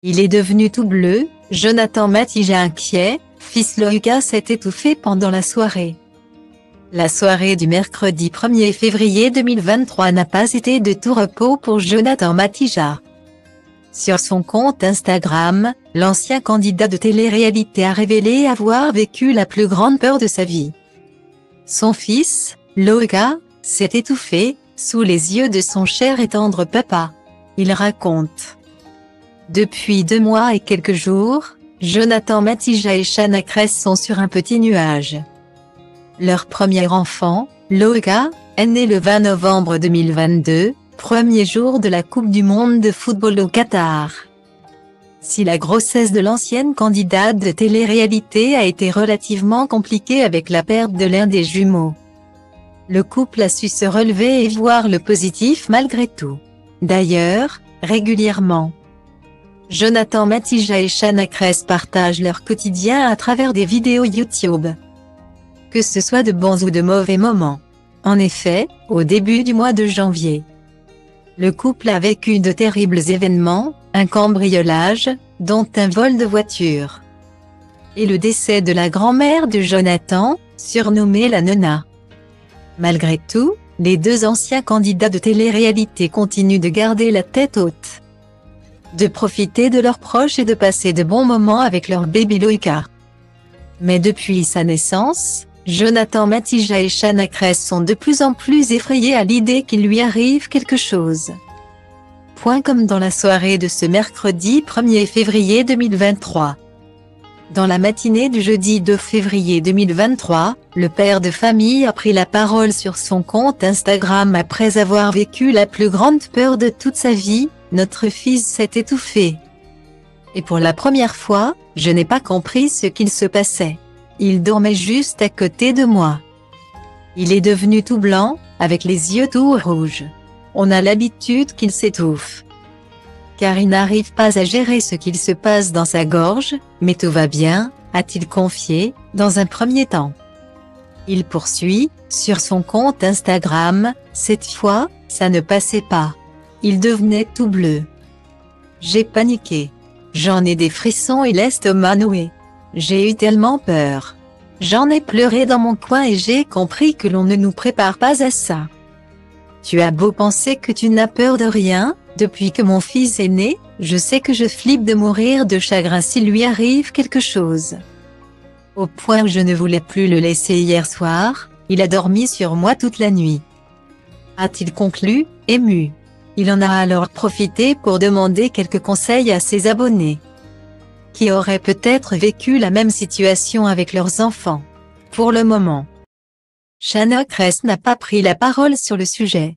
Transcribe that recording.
Il est devenu tout bleu, Jonathan Matija inquiet, fils Loïka s'est étouffé pendant la soirée. La soirée du mercredi 1er février 2023 n'a pas été de tout repos pour Jonathan Matija. Sur son compte Instagram, l'ancien candidat de télé-réalité a révélé avoir vécu la plus grande peur de sa vie. Son fils, Loïka, s'est étouffé, sous les yeux de son cher et tendre papa. Il raconte. Depuis 2 mois et quelques jours, Jonathan Matija et Shanna Kress sont sur un petit nuage. Leur premier enfant, Loïka, est né le 20 novembre 2022, premier jour de la Coupe du monde de football au Qatar. Si la grossesse de l'ancienne candidate de télé-réalité a été relativement compliquée avec la perte de l'un des jumeaux, le couple a su se relever et voir le positif malgré tout. D'ailleurs, régulièrement, Jonathan Matija et Shanna Kress partagent leur quotidien à travers des vidéos YouTube. Que ce soit de bons ou de mauvais moments. En effet, au début du mois de janvier, le couple a vécu de terribles événements, un cambriolage, dont un vol de voiture, et le décès de la grand-mère de Jonathan, surnommée la Nonna. Malgré tout, les 2 anciens candidats de télé-réalité continuent de garder la tête haute, de profiter de leurs proches et de passer de bons moments avec leur bébé Loïka. Mais depuis sa naissance, Jonathan Matija et Shanna Kress sont de plus en plus effrayés à l'idée qu'il lui arrive quelque chose. Comme dans la soirée de ce mercredi 1er février 2023. Dans la matinée du jeudi 2 février 2023, le père de famille a pris la parole sur son compte Instagram après avoir vécu la plus grande peur de toute sa vie. Notre fils s'est étouffé. Et pour la première fois, je n'ai pas compris ce qu'il se passait. Il dormait juste à côté de moi. Il est devenu tout blanc, avec les yeux tout rouges. On a l'habitude qu'il s'étouffe, car il n'arrive pas à gérer ce qu'il se passe dans sa gorge, mais tout va bien, a-t-il confié, dans un premier temps. Il poursuit, sur son compte Instagram, cette fois, ça ne passait pas. Il devenait tout bleu. J'ai paniqué. J'en ai des frissons et l'estomac noué. J'ai eu tellement peur. J'en ai pleuré dans mon coin et j'ai compris que l'on ne nous prépare pas à ça. Tu as beau penser que tu n'as peur de rien, depuis que mon fils est né, je sais que je flippe de mourir de chagrin s'il lui arrive quelque chose. Au point où je ne voulais plus le laisser hier soir, il a dormi sur moi toute la nuit. A-t-il conclu, ému. Il en a alors profité pour demander quelques conseils à ses abonnés, qui auraient peut-être vécu la même situation avec leurs enfants. Pour le moment, Shanna Kress n'a pas pris la parole sur le sujet.